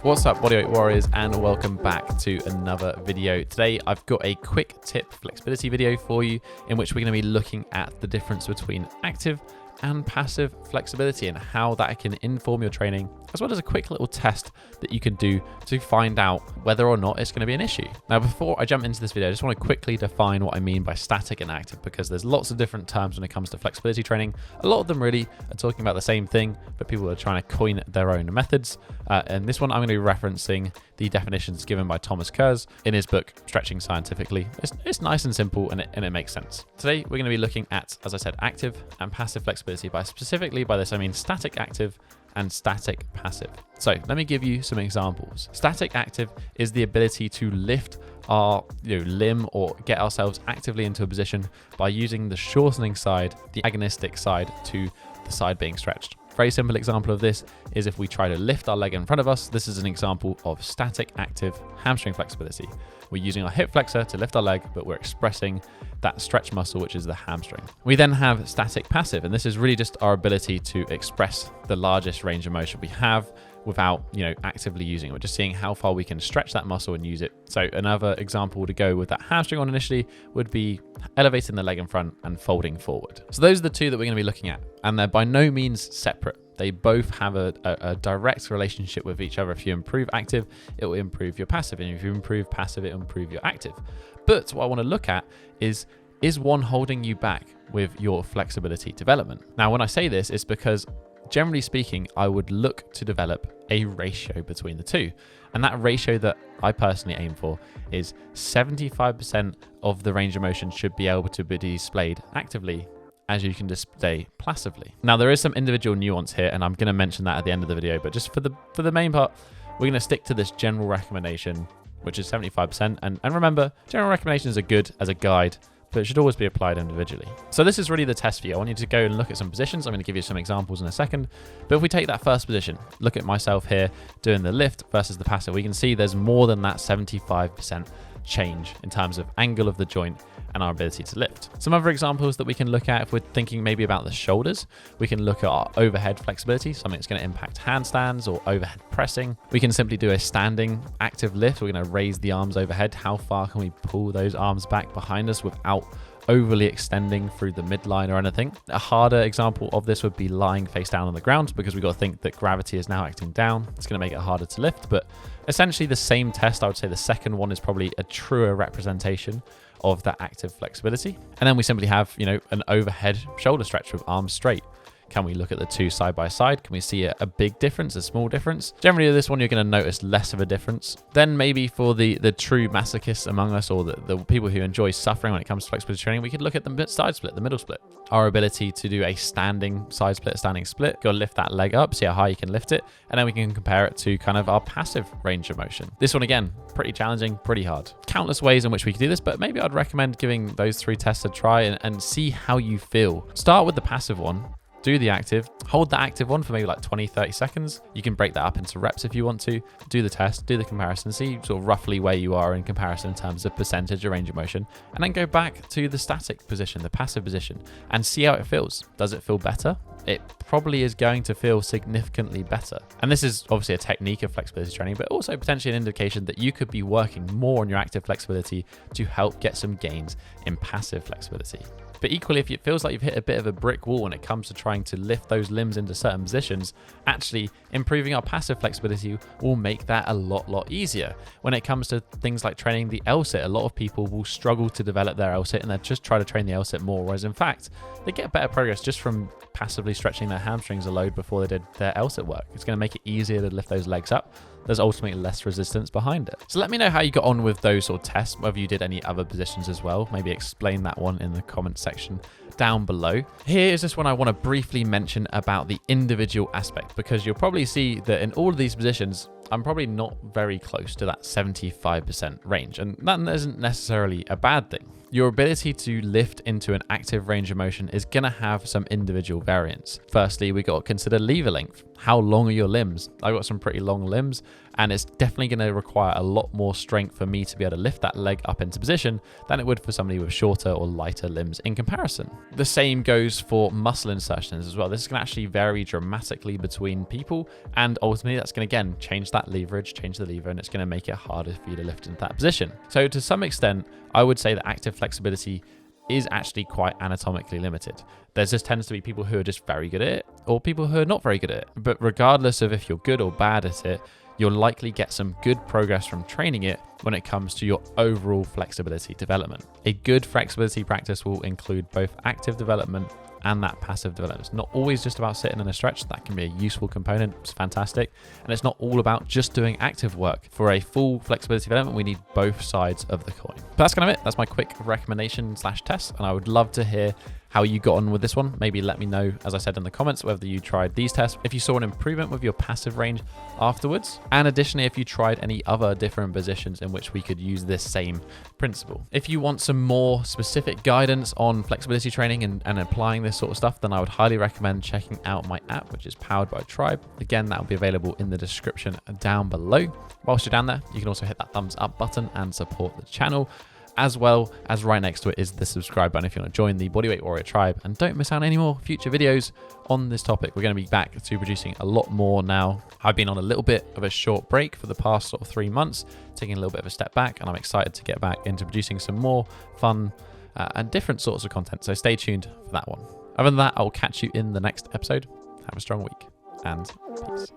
What's up, bodyweight warriors, and welcome back to another video. Today I've got a quick tip flexibility video for you in which we're going to be looking at the difference between active and passive flexibility and how that can inform your training, as well as a quick little test that you can do to find out whether or not it's going to be an issue. Now, before I jump into this video, I just want to quickly define what I mean by static and active, because there's lots of different terms when it comes to flexibility training. A lot of them really are talking about the same thing, but people are trying to coin their own methods. And this one, I'm going to be referencing the definitions given by Thomas Kurz in his book, Stretching Scientifically. It's nice and simple, and it makes sense. Today, we're going to be looking at, as I said, active and passive flexibility. Specifically by this, I mean static active and static passive. So let me give you some examples. Static active is the ability to lift our limb or get ourselves actively into a position by using the shortening side, the agonistic side, to the side being stretched. Very simple example of this is if we try to lift our leg in front of us. This is an example of static active hamstring flexibility. We're using our hip flexor to lift our leg, but we're expressing that stretch muscle, which is the hamstring. We then have static passive, and this is really just our ability to express the largest range of motion we have without actively using it. We're just seeing how far we can stretch that muscle and use it. So another example to go with that hamstring on initially would be elevating the leg in front and folding forward. So those are the two that we're going to be looking at, and they're by no means separate. They both have a direct relationship with each other. If you improve active, it will improve your passive. And if you improve passive, it will improve your active. But what I want to look at is one holding you back with your flexibility development? Now, when I say this, it's because generally speaking, I would look to develop a ratio between the two. And that ratio that I personally aim for is 75% of the range of motion should be able to be displayed actively as you can display passively. Now, there is some individual nuance here, and I'm going to mention that at the end of the video, but just for the main part, we're going to stick to this general recommendation, which is 75%. And remember, general recommendations are good as a guide, but it should always be applied individually. So this is really the test for you. I want you to go and look at some positions. I'm going to give you some examples in a second. But if we take that first position, look at myself here doing the lift versus the passive, we can see there's more than that 75% change in terms of angle of the joint and our ability to lift. Some other examples that we can look at if we're thinking maybe about the shoulders, we can look at our overhead flexibility, something that's going to impact handstands or overhead pressing. We can simply do a standing active lift. We're going to raise the arms overhead. How far can we pull those arms back behind us without overly extending through the midline or anything? A harder example of this would be lying face down on the ground, because we've got to think that gravity is now acting down. It's going to make it harder to lift, but essentially the same test. I would say the second one is probably a truer representation of that active flexibility. And then we simply have, an overhead shoulder stretch with arms straight. Can we look at the two side by side? Can we see a big difference, a small difference? Generally, this one, you're going to notice less of a difference. Then maybe for the true masochists among us, or the people who enjoy suffering when it comes to flexibility training, we could look at the side split, the middle split. Our ability to do a standing side split, standing split, go lift that leg up, see how high you can lift it, and then we can compare it to kind of our passive range of motion. This one, again, pretty challenging, pretty hard. Countless ways in which we could do this, but maybe I'd recommend giving those three tests a try and see how you feel. Start with the passive one. Do the active, hold the active one for maybe like 20, 30 seconds. You can break that up into reps if you want to. Do the test, do the comparison, see sort of roughly where you are in comparison in terms of percentage of range of motion, and then go back to the static position, the passive position, and see how it feels. Does it feel better? It probably is going to feel significantly better. And this is obviously a technique of flexibility training, but also potentially an indication that you could be working more on your active flexibility to help get some gains in passive flexibility. But equally, if it feels like you've hit a bit of a brick wall when it comes to trying to lift those limbs into certain positions, actually improving our passive flexibility will make that a lot easier. When it comes to things like training the L-sit, a lot of people will struggle to develop their L-sit, and they'll just try to train the L-sit more, whereas in fact, they get better progress just from passively stretching their hamstrings a load before they did their L-sit work. It's going to make it easier to lift those legs up. There's ultimately less resistance behind it. So let me know how you got on with those sort of tests, whether you did any other positions as well. Maybe explain that one in the comment section down below. Here is just one I want to briefly mention about the individual aspect, because you'll probably see that in all of these positions, I'm probably not very close to that 75% range, and that isn't necessarily a bad thing. Your ability to lift into an active range of motion is going to have some individual variance. Firstly, we got to consider lever length. How long are your limbs? I've got some pretty long limbs, and it's definitely going to require a lot more strength for me to be able to lift that leg up into position than it would for somebody with shorter or lighter limbs in comparison. The same goes for muscle insertions as well. This can actually vary dramatically between people, and ultimately that's going to, again, change that leverage, change the lever, and it's going to make it harder for you to lift into that position. So to some extent, I would say that active flexibility is actually quite anatomically limited. There just tends to be people who are just very good at it or people who are not very good at it. But regardless of if you're good or bad at it, you'll likely get some good progress from training it when it comes to your overall flexibility development. A good flexibility practice will include both active development and that passive development. It's not always just about sitting in a stretch. That can be a useful component. It's fantastic. And it's not all about just doing active work. For a full flexibility development, we need both sides of the coin. But that's kind of it. That's my quick recommendation / test. And I would love to hear how you got on with this one. Maybe let me know, as I said in the comments, whether you tried these tests, if you saw an improvement with your passive range afterwards, and additionally, if you tried any other different positions in which we could use this same principle. If you want some more specific guidance on flexibility training and applying this sort of stuff, then I would highly recommend checking out my app, which is powered by Tribe. Again, that will be available in the description down below. Whilst you're down there, you can also hit that thumbs up button and support the channel, as well as right next to it is the subscribe button if you want to join the Bodyweight Warrior tribe and don't miss out on any more future videos on this topic. We're going to be back to producing a lot more now. I've been on a little bit of a short break for the past sort of 3 months, taking a little bit of a step back, and I'm excited to get back into producing some more fun and different sorts of content. So stay tuned for that one. Other than that, I will catch you in the next episode. Have a strong week and peace.